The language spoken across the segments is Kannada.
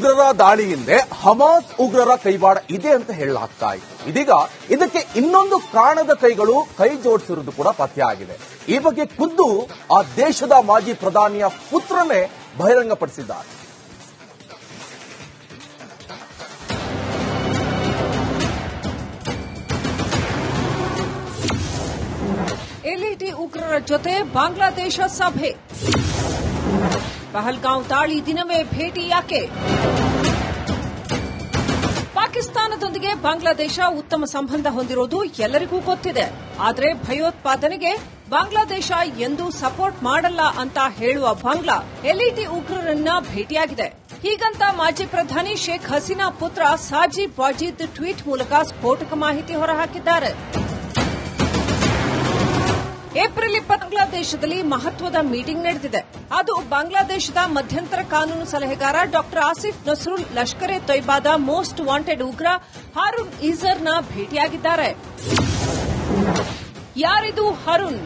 ಉಗ್ರರ ದಾಳಿ ಹಿಂದೆ ಹಮಾಸ್ ಉಗ್ರರ ಕೈವಾಡ ಇದೆ ಅಂತ ಹೇಳಲಾಗ್ತಾ ಇತ್ತು. ಇದೀಗ ಇದಕ್ಕೆ ಇನ್ನೊಂದು ಕಾಣದ ಕೈಗಳು ಕೈ ಜೋಡಿಸಿರುವುದು ಕೂಡ ಪತ್ತೆ ಆಗಿದೆ. ಈ ಬಗ್ಗೆ ಖುದ್ದು ಆ ದೇಶದ ಮಾಜಿ ಪ್ರಧಾನಿಯ ಪುತ್ರನೇ ಬಹಿರಂಗಪಡಿಸಿದ್ದಾರೆ. ಎಲ್ಇಟಿ ಉಗ್ರರ ಜೊತೆ ಬಾಂಗ್ಲಾದೇಶ ಸಭೆ. ಪಹಲ್ಗಾಂವ್ ದಾಳಿ ದಿನವೇ ಭೇಟಿ ಯಾಕೆ? ಪಾಕಿಸ್ತಾನದೊಂದಿಗೆ ಬಾಂಗ್ಲಾದೇಶ ಉತ್ತಮ ಸಂಬಂಧ ಹೊಂದಿರುವುದು ಎಲ್ಲರಿಗೂ ಗೊತ್ತಿದೆ. ಆದರೆ ಭಯೋತ್ಪಾದನೆಗೆ ಬಾಂಗ್ಲಾದೇಶ ಎಂದೂ ಸಪೋರ್ಟ್ ಮಾಡಲ್ಲ ಅಂತ ಹೇಳುವ ಬಾಂಗ್ಲಾ ಎಲ್ಇಟಿ ಉಗ್ರರನ್ನ ಭೇಟಿಯಾಗಿದೆ. ಹೀಗಂತ ಮಾಜಿ ಪ್ರಧಾನಿ ಶೇಖ್ ಹಸೀನಾ ಪುತ್ರ ಸಾಜಿಬ್ ವಾಜಿದ್ ಟ್ವೀಟ್ ಮೂಲಕ ಸ್ಫೋಟಕ ಮಾಹಿತಿ ಹೊರಹಾಕಿದ್ದಾರೆ. ಏಪ್ರಿಲ್ 20 ಬಾಂಗ್ಲಾದೇಶದಲ್ಲಿ ಮಹತ್ವದ ಮೀಟಿಂಗ್ ನಡೆದಿದೆ. ಅದು ಬಾಂಗ್ಲಾದೇಶದ ಮಧ್ಯಂತರ ಕಾನೂನು ಸಲಹೆಗಾರ ಡಾಕ್ಟರ್ ಆಸಿಫ್ ನಸ್ರುಲ್ ಲಷ್ಕರ್ ಎ ತೊಯ್ಬಾದ ಮೋಸ್ಟ್ ವಾಂಟೆಡ್ ಉಗ್ರ ಹಾರೂನ್ ಈಜರ್ನ ಭೇಟಿಯಾಗಿದ್ದಾರೆ. ಯಾರಿದು ಹಾರೂನ್?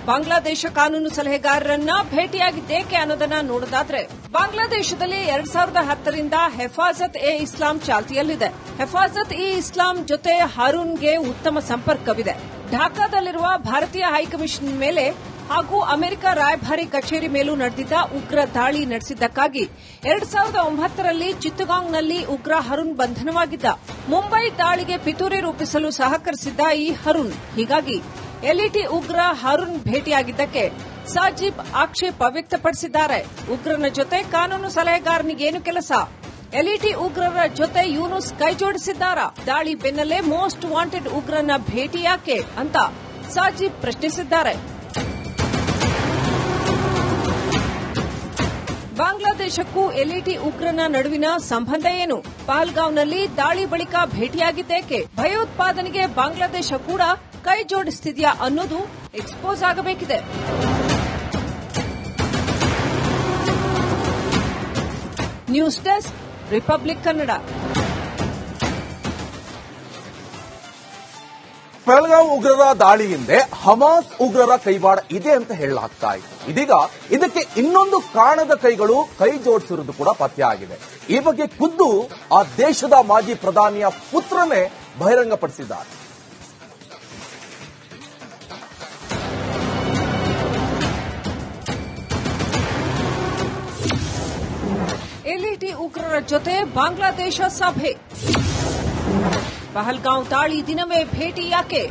ಬಾಂಗ್ಲಾದೇಶ ಕಾನೂನು ಸಲಹೆಗಾರರನ್ನ ಭೇಟಿಯಾಗಿದ್ದೇಕೆ ಅನ್ನೋದನ್ನ ನೋಡೋದಾದ್ರೆ, ಬಾಂಗ್ಲಾದೇಶದಲ್ಲಿ 2010 ರಿಂದ ಹೆಫಾಜತ್ ಎ ಇಸ್ಲಾಂ ಚಾಲ್ತಿಯಲ್ಲಿದೆ. ಹೆಫಾಜತ್ ಇ ಇಸ್ಲಾಂ ಜೊತೆ ಹಾರೂನ್ಗೆ ಉತ್ತಮ ಸಂಪರ್ಕವಿದೆ. ಢಾಕಾದಲ್ಲಿರುವ ಭಾರತೀಯ ಹೈಕಮಿಷನ್ ಮೇಲೆ ಹಾಗೂ ಅಮೆರಿಕ ರಾಯಭಾರಿ ಕಚೇರಿ ಮೇಲೂ ನಡೆದಿದ್ದ ಉಗ್ರ ದಾಳಿ ನಡೆಸಿದ್ದಕ್ಕಾಗಿ 2009ರಲ್ಲಿ ಚಿತ್ತಗಾಂಗ್ನಲ್ಲಿ ಉಗ್ರ ಹರುಣ್ ಬಂಧನವಾಗಿದ್ದ. ಮುಂಬೈ ದಾಳಿಗೆ ಪಿತೂರಿ ರೂಪಿಸಲು ಸಹಕರಿಸಿದ್ದ ಈ ಹರುಣ್. ಹೀಗಾಗಿ ಎಲ್ಇಟಿ ಉಗ್ರ ಹರುಣ್ ಭೇಟಿಯಾಗಿದ್ದಕ್ಕೆ ಸಾಜಿಬ್ ಆಕ್ಷೇಪ ವ್ಯಕ್ತಪಡಿಸಿದ್ದಾರೆ. ಉಗ್ರನ ಜೊತೆ ಕಾನೂನು ಸಲಹೆಗಾರನಿಗೇನು ಕೆಲಸ? ಎಲ್ಇಟಿ ಉಗ್ರರ ಜೊತೆ ಯೂನುಸ್ ಕೈಜೋಡಿಸಿದ್ದಾರಾ? ದಾಳಿ ಬೆನ್ನಲ್ಲೇ ಮೋಸ್ಟ್ ವಾಂಟೆಡ್ ಉಗ್ರನ ಭೇಟಿ ಯಾಕೆ ಅಂತ ಸಾಜಿಬ್ ಪ್ರಶ್ನಿಸಿದ್ದಾರೆ. ಬಾಂಗ್ಲಾದೇಶಕ್ಕೂ ಎಲ್ಇಟಿ ಉಗ್ರನ ನಡುವಿನ ಸಂಬಂಧ ಏನು? ಪಹಲ್ಗಾಂವ್ನಲ್ಲಿ ದಾಳಿ ಬಳಿಕ ಭೇಟಿಯಾಗಿದ್ದೇಕೆ? ಭಯೋತ್ಪಾದನೆಗೆ ಬಾಂಗ್ಲಾದೇಶ ಕೂಡ ಕೈ ಜೋಡಿಸುತ್ತಿದೆಯಾ ಅನ್ನೋದು ಎಕ್ಸ್ಪೋಸ್ ಆಗಬೇಕಿದೆ. News desk, Republic Kannada. Pahalgam ಉಗ್ರರ ದಾಳಿ ಹಿಂದೆ ಹಮಾಸ್ ಉಗ್ರರ ಕೈವಾಡ ಇದೆ ಅಂತ ಹೇಳಲಾಗ್ತಾ ಇತ್ತು. ಇದೀಗ ಇದಕ್ಕೆ ಇನ್ನೊಂದು ಕಾಣದ ಕೈಗಳು ಕೈ ಜೋಡಿಸಿರುವುದು ಕೂಡ ಪತ್ತೆ ಆಗಿದೆ. ಈ ಬಗ್ಗೆ ಖುದ್ದು ಆ ದೇಶದ ಮಾಜಿ ಪ್ರಧಾನಿಯ ಪುತ್ರನೇ ಬಹಿರಂಗಪಡಿಸಿದ್ದಾರೆ. ಎಲ್ಇಟಿ ಉಗ್ರರ ಜೊತೆ ಬಾಂಗ್ಲಾದೇಶ ಸಭೆ. ಪಹಲ್ಗಾಂವ್ ದಾಳಿ ದಿನವೇ ಭೇಟಿ ಯಾಕೆ?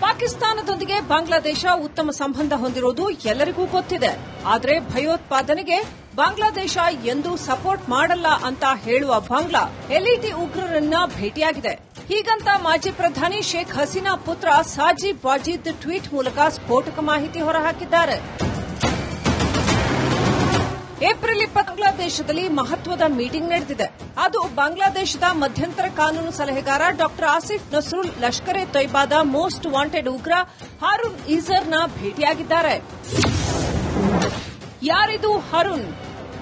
ಪಾಕಿಸ್ತಾನದೊಂದಿಗೆ ಬಾಂಗ್ಲಾದೇಶ ಉತ್ತಮ ಸಂಬಂಧ ಹೊಂದಿರುವುದು ಎಲ್ಲರಿಗೂ ಗೊತ್ತಿದೆ. ಆದರೆ ಭಯೋತ್ಪಾದನೆಗೆ ಬಾಂಗ್ಲಾದೇಶ ಎಂದೂ ಸಪೋರ್ಟ್ ಮಾಡಲ್ಲ ಅಂತ ಹೇಳುವ ಬಾಂಗ್ಲಾ ಎಲ್ಇಟಿ ಉಗ್ರರನ್ನ ಭೇಟಿಯಾಗಿದೆ. ಹೀಗಂತ ಮಾಜಿ ಪ್ರಧಾನಿ ಶೇಖ್ ಹಸೀನಾ ಪುತ್ರ ಸಾಜಿಬ್ ವಾಜಿದ್ ಟ್ವೀಟ್ ಮೂಲಕ ಸ್ಫೋಟಕ ಮಾಹಿತಿ ಹೊರಹಾಕಿದ್ದಾರೆ. ಏಪ್ರಿಲ್ 20 ಬಾಂಗ್ಲಾದೇಶದಲ್ಲಿ ಮಹತ್ವದ ಮೀಟಿಂಗ್ ನಡೆದಿದೆ. ಅದು ಬಾಂಗ್ಲಾದೇಶದ ಮಧ್ಯಂತರ ಕಾನೂನು ಸಲಹೆಗಾರ ಡಾಕ್ಟರ್ ಆಸಿಫ್ ನಸ್ರುಲ್ ಲಷ್ಕರ್ ಎ ತೊಯ್ಬಾದ ಮೋಸ್ಟ್ ವಾಂಟೆಡ್ ಉಗ್ರ ಹಾರೂನ್ ಈಜರ್ನ ಭೇಟಿಯಾಗಿದ್ದಾರೆ. ಯಾರಿದು ಹಾರೂನ್?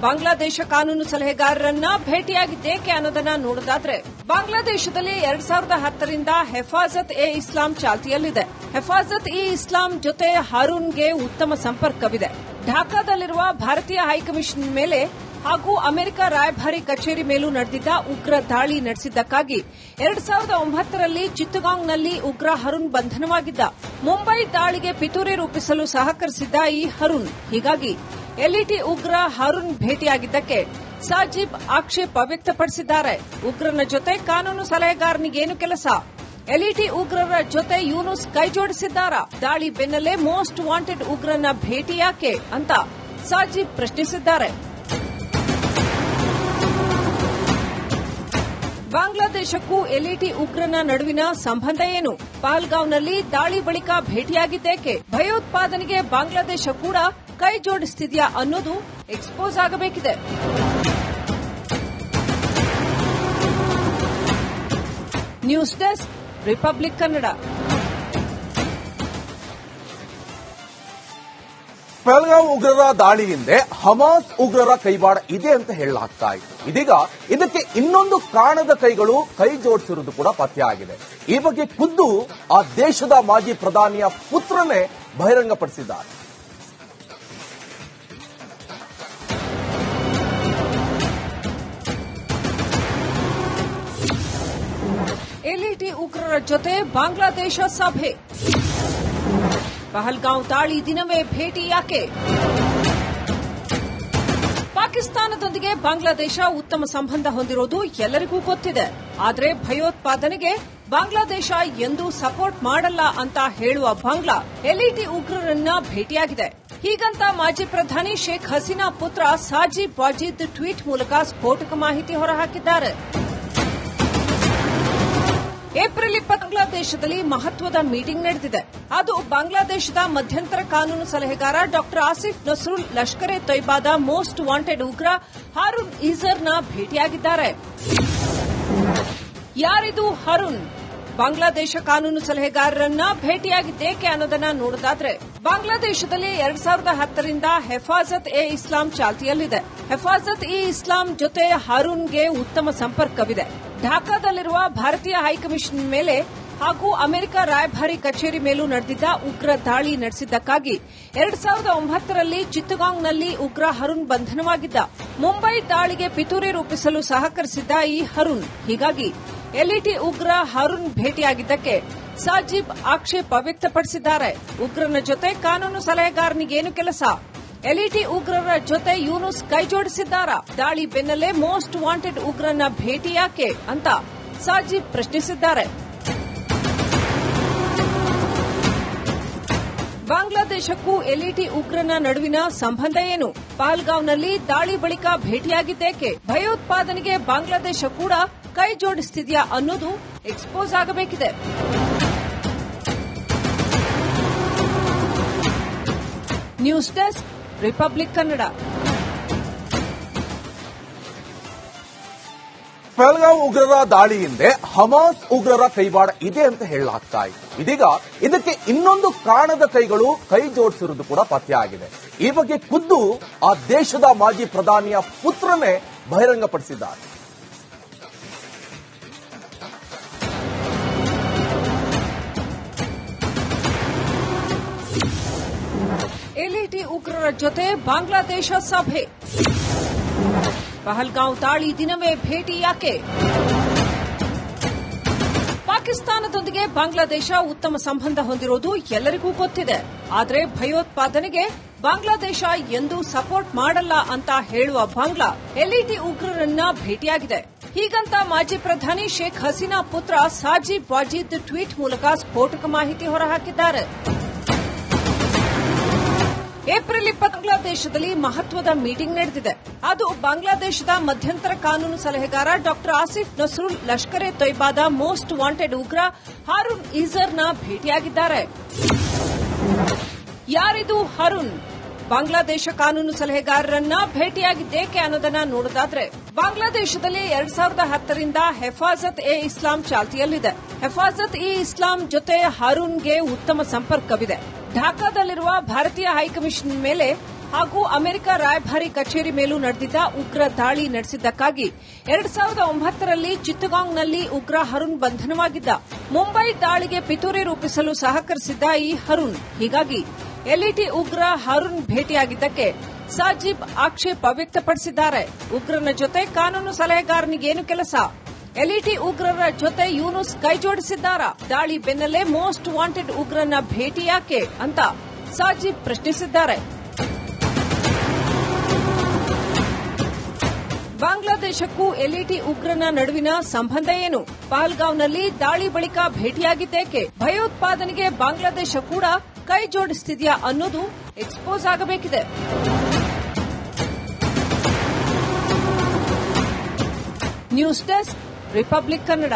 ಬಾಂಗ್ಲಾದೇಶ ಕಾನೂನು ಸಲಹೆಗಾರರನ್ನ ಭೇಟಿಯಾಗಿದ್ದೇಕೆ ಅನ್ನೋದನ್ನ ನೋಡೋದಾದ್ರೆ, ಬಾಂಗ್ಲಾದೇಶದಲ್ಲಿ 2010 ರಿಂದ ಹೆಫಾಜತ್ ಎ ಇಸ್ಲಾಂ ಚಾಲ್ತಿಯಲ್ಲಿದೆ. ಹೆಫಾಜತ್ ಇ ಇಸ್ಲಾಂ ಜೊತೆ ಹಾರೂನ್ಗೆ ಉತ್ತಮ ಸಂಪರ್ಕವಿದೆ. ಢಾಕಾದಲ್ಲಿರುವ ಭಾರತೀಯ ಹೈಕಮಿಷನ್ ಮೇಲೆ ಹಾಗೂ ಅಮೆರಿಕ ರಾಯಭಾರಿ ಕಚೇರಿ ಮೇಲೂ ನಡೆದಿದ್ದ ಉಗ್ರ ದಾಳಿ ನಡೆಸಿದ್ದಕ್ಕಾಗಿ 2009ರಲ್ಲಿ ಚಿತ್ತಗಾಂಗ್ನಲ್ಲಿ ಉಗ್ರ ಹರುಣ್ ಬಂಧನವಾಗಿದ್ದ. ಮುಂಬೈ ದಾಳಿಗೆ ಪಿತೂರಿ ರೂಪಿಸಲು ಸಹಕರಿಸಿದ್ದ ಈ ಹರುಣ್. ಹೀಗಾಗಿ ಎಲ್ಇಟಿ ಉಗ್ರ ಹರುಣ್ ಭೇಟಿಯಾಗಿದ್ದಕ್ಕೆ ಸಾಜಿಬ್ ಆಕ್ಷೇಪ ವ್ಯಕ್ತಪಡಿಸಿದ್ದಾರೆ. ಉಗ್ರನ ಜೊತೆ ಕಾನೂನು ಸಲಹೆಗಾರನಿಗೇನು ಕೆಲಸ? ಎಲ್ಇಟಿ ಉಗ್ರರ ಜೊತೆ ಯೂನುಸ್ ಕೈಜೋಡಿಸಿದ್ದಾರಾ? ದಾಳಿ ಬೆನ್ನಲ್ಲೇ ಮೋಸ್ಟ್ ವಾಂಟೆಡ್ ಉಗ್ರನ ಭೇಟಿ ಯಾಕೆ ಅಂತ ಸಾಜಿಬ್ ಪ್ರಶ್ನಿಸಿದ್ದಾರೆ. ಬಾಂಗ್ಲಾದೇಶಕ್ಕೂ ಎಲ್ಇಟಿ ಉಗ್ರನ ನಡುವಿನ ಸಂಬಂಧ ಏನು? ಪಹಲ್ಗಾಂವ್ನಲ್ಲಿ ದಾಳಿ ಬಳಿಕ ಭೇಟಿಯಾಗಿದ್ದೇಕೆ? ಭಯೋತ್ಪಾದನೆಗೆ ಬಾಂಗ್ಲಾದೇಶ ಕೂಡ ಕೈ ಜೋಡಿಸುತ್ತಿದೆಯಾ ಅನ್ನೋದು ಎಕ್ಸ್ಪೋಸ್ ಆಗಬೇಕಿದೆ. News desk, Republic Kannada. Pahalgam ಉಗ್ರರ ದಾಳಿ ಹಿಂದೆ ಹಮಾಸ್ ಉಗ್ರರ ಕೈವಾಡ ಇದೆ ಅಂತ ಹೇಳಲಾಗ್ತಾ ಇತ್ತು. ಇದೀಗ ಇದಕ್ಕೆ ಇನ್ನೊಂದು ಕಾಣದ ಕೈಗಳು ಕೈ ಜೋಡಿಸಿರುವುದು ಕೂಡ ಪತ್ತೆ ಆಗಿದೆ. ಈ ಬಗ್ಗೆ ಖುದ್ದು ಆ ದೇಶದ ಮಾಜಿ ಪ್ರಧಾನಿಯ ಪುತ್ರನೇ ಬಹಿರಂಗಪಡಿಸಿದ್ದಾರೆ. ಎಲ್ಇಟಿ ಉಗ್ರರ ಜೊತೆ ಬಾಂಗ್ಲಾದೇಶ ಸಭೆ. ಪಹಲ್ಗಾಂವ್ ದಾಳಿ ದಿನವೇ ಭೇಟಿ ಯಾಕೆ? ಪಾಕಿಸ್ತಾನದೊಂದಿಗೆ ಬಾಂಗ್ಲಾದೇಶ ಉತ್ತಮ ಸಂಬಂಧ ಹೊಂದಿರುವುದು ಎಲ್ಲರಿಗೂ ಗೊತ್ತಿದೆ. ಆದರೆ ಭಯೋತ್ಪಾದನೆಗೆ ಬಾಂಗ್ಲಾದೇಶ ಎಂದೂ ಸಪೋರ್ಟ್ ಮಾಡಲ್ಲ ಅಂತ ಹೇಳುವ ಬಾಂಗ್ಲಾ ಎಲ್ಇಟಿ ಉಗ್ರರನ್ನ ಭೇಟಿಯಾಗಿದೆ. ಹೀಗಂತ ಮಾಜಿ ಪ್ರಧಾನಿ ಶೇಖ್ ಹಸೀನಾ ಪುತ್ರ ಸಾಜಿಬ್ ವಾಜಿದ್ ಟ್ವೀಟ್ ಮೂಲಕ ಸ್ಫೋಟಕ ಮಾಹಿತಿ ಹೊರಹಾಕಿದ್ದಾರೆ. ಏಪ್ರಿಲ್ 20 ಬಾಂಗ್ಲಾದೇಶದಲ್ಲಿ ಮಹತ್ವದ ಮೀಟಿಂಗ್ ನಡೆದಿದೆ. ಅದು ಬಾಂಗ್ಲಾದೇಶದ ಮಧ್ಯಂತರ ಕಾನೂನು ಸಲಹೆಗಾರ ಡಾ ಆಸಿಫ್ ನಸ್ರುಲ್ ಲಷ್ಕರ್ ಎ ತೊಯ್ಬಾದ ಮೋಸ್ಟ್ ವಾಂಟೆಡ್ ಉಗ್ರ ಹಾರೂನ್ ಈಜರ್ನ ಭೇಟಿಯಾಗಿದ್ದಾರೆ. ಯಾರಿದು ಹಾರೂನ್? ಬಾಂಗ್ಲಾದೇಶ ಕಾನೂನು ಸಲಹೆಗಾರರನ್ನ ಭೇಟಿಯಾಗಿದ್ದೇಕೆ ಅನ್ನೋದನ್ನ ನೋಡೋದಾದ್ರೆ, ಬಾಂಗ್ಲಾದೇಶದಲ್ಲಿ 2010ರಿಂದ ಹೆಫಾಜತ್ ಎ ಇಸ್ಲಾಂ ಚಾಲ್ತಿಯಲ್ಲಿದೆ. ಹೆಫಾಜತ್ ಇ ಇಸ್ಲಾಂ ಜೊತೆ ಹಾರೂನ್ಗೆ ಉತ್ತಮ ಸಂಪರ್ಕವಿದೆ. ಢಾಕಾದಲ್ಲಿರುವ ಭಾರತೀಯ ಹೈಕಮಿಷನ್ ಮೇಲೆ ಹಾಗೂ ಅಮೆರಿಕ ರಾಯಭಾರಿ ಕಚೇರಿ ಮೇಲೂ ನಡೆದಿದ್ದ ಉಗ್ರ ದಾಳಿ ನಡೆಸಿದ್ದಕ್ಕಾಗಿ 2009ರಲ್ಲಿ ಚಿತ್ತಗಾಂಗ್ನಲ್ಲಿ ಉಗ್ರ ಹರುಣ್ ಬಂಧನವಾಗಿದ್ದ. ಮುಂಬೈ ದಾಳಿಗೆ ಪಿತೂರಿ ರೂಪಿಸಲು ಸಹಕರಿಸಿದ್ದ ಈ ಹರುಣ್. ಹೀಗಾಗಿ ಎಲ್ಇಟಿ ಉಗ್ರ ಹರುಣ್ ಭೇಟಿಯಾಗಿದ್ದಕ್ಕೆ ಸಾಜಿಬ್ ಆಕ್ಷೇಪ ವ್ಯಕ್ತಪಡಿಸಿದ್ದಾರೆ. ಉಗ್ರನ ಜೊತೆ ಕಾನೂನು ಸಲಹೆಗಾರನಿಗೇನು ಕೆಲಸ? ಎಲ್ಇಟಿ ಉಗ್ರರ ಜೊತೆ ಯೂನುಸ್ ಕೈಜೋಡಿಸಿದ್ದಾರಾ? ದಾಳಿ ಬೆನ್ನಲ್ಲೇ ಮೋಸ್ಟ್ ವಾಂಟೆಡ್ ಉಗ್ರನ ಭೇಟಿ ಯಾಕೆ ಅಂತ ಸಾಜಿಬ್ ಪ್ರಶ್ನಿಸಿದ್ದಾರೆ. ಬಾಂಗ್ಲಾದೇಶಕ್ಕೂ ಎಲ್ಇಟಿ ಉಗ್ರನ ನಡುವಿನ ಸಂಬಂಧ ಏನು? ಪಹಲ್ಗಾಂವ್ನಲ್ಲಿ ದಾಳಿ ಬಳಿಕ ಭೇಟಿಯಾಗಿದ್ದೇಕೆ? ಭಯೋತ್ಪಾದನೆಗೆ ಬಾಂಗ್ಲಾದೇಶ ಕೂಡ ಕೈ ಜೋಡಿಸುತ್ತಿದೆಯಾ ಅನ್ನೋದು ಎಕ್ಸ್ಪೋಸ್ ಆಗಬೇಕಿದೆ. News desk, Republic Kannada. Pahalgam ಉಗ್ರರ ದಾಳಿ ಹಿಂದೆ ಹಮಾಸ್ ಉಗ್ರರ ಕೈವಾಡ ಇದೆ ಅಂತ ಹೇಳಲಾಗ್ತಾ ಇತ್ತು. ಇದೀಗ ಇದಕ್ಕೆ ಇನ್ನೊಂದು ಕಾಣದ ಕೈಗಳು ಕೈ ಜೋಡಿಸಿರುವುದು ಕೂಡ ಪತ್ತೆಯಾಗಿದೆ. ಈ ಬಗ್ಗೆ ಖುದ್ದು ಆ ದೇಶದ ಮಾಜಿ ಪ್ರಧಾನಿಯ ಪುತ್ರನೇ ಬಹಿರಂಗಪಡಿಸಿದ್ದಾರೆ. ಎಲ್ಇಟಿ ಉಗ್ರರ ಜೊತೆ ಬಾಂಗ್ಲಾದೇಶ ಸಭೆ. ಪಹಲ್ಗಾಂವ್ ದಾಳಿ ದಿನವೇ ಭೇಟಿ ಯಾಕೆ? ಪಾಕಿಸ್ತಾನದೊಂದಿಗೆ ಬಾಂಗ್ಲಾದೇಶ ಉತ್ತಮ ಸಂಬಂಧ ಹೊಂದಿರುವುದು ಎಲ್ಲರಿಗೂ ಗೊತ್ತಿದೆ. ಆದರೆ ಭಯೋತ್ಪಾದನೆಗೆ ಬಾಂಗ್ಲಾದೇಶ ಎಂದೂ ಸಪೋರ್ಟ್ ಮಾಡಲ್ಲ ಅಂತ ಹೇಳುವ ಬಾಂಗ್ಲಾ ಎಲ್ಇಟಿ ಉಗ್ರರನ್ನ ಭೇಟಿಯಾಗಿದೆ. ಹೀಗಂತ ಮಾಜಿ ಪ್ರಧಾನಿ ಶೇಖ್ ಹಸೀನಾ ಪುತ್ರ ಸಾಜಿಬ್ ವಾಜಿದ್ ಟ್ವೀಟ್ ಮೂಲಕ ಸ್ಫೋಟಕ ಮಾಹಿತಿ ಹೊರಹಾಕಿದ್ದಾರೆ. ಏಪ್ರಿಲ್ 20 ಬಾಂಗ್ಲಾದೇಶದಲ್ಲಿ ಮಹತ್ವದ ಮೀಟಿಂಗ್ ನಡೆದಿದೆ. ಅದು ಬಾಂಗ್ಲಾದೇಶದ ಮಧ್ಯಂತರ ಕಾನೂನು ಸಲಹೆಗಾರ ಡಾ ಆಸಿಫ್ ನಸ್ರುಲ್ ಲಷ್ಕರ್ ಎ ತೊಯ್ಬಾದ ಮೋಸ್ಟ್ ವಾಂಟೆಡ್ ಉಗ್ರ ಹಾರೂನ್ ಈಜರ್ನ ಭೇಟಿಯಾಗಿದ್ದಾರೆ. ಯಾರಿದು ಹಾರೂನ್? ಬಾಂಗ್ಲಾದೇಶ ಕಾನೂನು ಸಲಹೆಗಾರರನ್ನ ಭೇಟಿಯಾಗಿದ್ದೇಕೆ ಅನ್ನೋದನ್ನ ನೋಡೋದಾದ್ರೆ, ಬಾಂಗ್ಲಾದೇಶದಲ್ಲಿ 2010ರಿಂದ ಹೆಫಾಜತ್ ಎ ಇಸ್ಲಾಂ ಚಾಲ್ತಿಯಲ್ಲಿದೆ. ಹೆಫಾಜತ್ ಇ ಇಸ್ಲಾಂ ಜೊತೆ ಹಾರೂನ್ಗೆ ಉತ್ತಮ ಸಂಪರ್ಕವಿದೆ. ಢಾಕಾದಲ್ಲಿರುವ ಭಾರತೀಯ ಹೈಕಮಿಷನ್ ಮೇಲೆ ಹಾಗೂ ಅಮೆರಿಕ ರಾಯಭಾರಿ ಕಚೇರಿ ಮೇಲೂ ನಡೆದಿದ್ದ ಉಗ್ರ ದಾಳಿ ನಡೆಸಿದ್ದಕ್ಕಾಗಿ 2009ರಲ್ಲಿ ಚಿತ್ತಗಾಂಗ್ನಲ್ಲಿ ಉಗ್ರ ಹರುಣ್ ಬಂಧನವಾಗಿದ್ದ. ಮುಂಬೈ ದಾಳಿಗೆ ಪಿತೂರಿ ರೂಪಿಸಲು ಸಹಕರಿಸಿದ್ದ ಈ ಹರುಣ್. ಹೀಗಾಗಿ ಎಲ್ಇಟಿ ಉಗ್ರ ಹರುಣ್ ಭೇಟಿಯಾಗಿದ್ದಕ್ಕೆ ಸಾಜಿಬ್ ಆಕ್ಷೇಪ ವ್ಯಕ್ತಪಡಿಸಿದ್ದಾರೆ. ಉಗ್ರನ ಜೊತೆ ಕಾನೂನು ಸಲಹೆಗಾರನಿಗೇನು ಕೆಲಸ? ಎಲ್ಇಟಿ ಉಗ್ರರ ಜೊತೆ ಯೂನುಸ್ ಕೈಜೋಡಿಸಿದ್ದಾರಾ? ದಾಳಿ ಬೆನ್ನಲ್ಲೇ ಮೋಸ್ಟ್ ವಾಂಟೆಡ್ ಉಗ್ರನ ಭೇಟಿ ಯಾಕೆ ಅಂತ ಸಾಜಿಬ್ ಪ್ರಶ್ನಿಸಿದ್ದಾರೆ. ಬಾಂಗ್ಲಾದೇಶಕ್ಕೂ ಎಲ್ಇಟಿ ಉಗ್ರನ ನಡುವಿನ ಸಂಬಂಧ ಏನು? ಪಹಲ್ಗಾಂವ್ನಲ್ಲಿ ದಾಳಿ ಬಳಿಕ ಭೇಟಿಯಾಗಿದ್ದೇಕೆ? ಭಯೋತ್ಪಾದನೆಗೆ ಬಾಂಗ್ಲಾದೇಶ ಕೂಡ ಕೈ ಜೋಡಿಸುತ್ತಿದೆಯಾ ಅನ್ನೋದು ಎಕ್ಸ್ಪೋಸ್ ಆಗಬೇಕಿದೆ. News desk, Republic Kannada.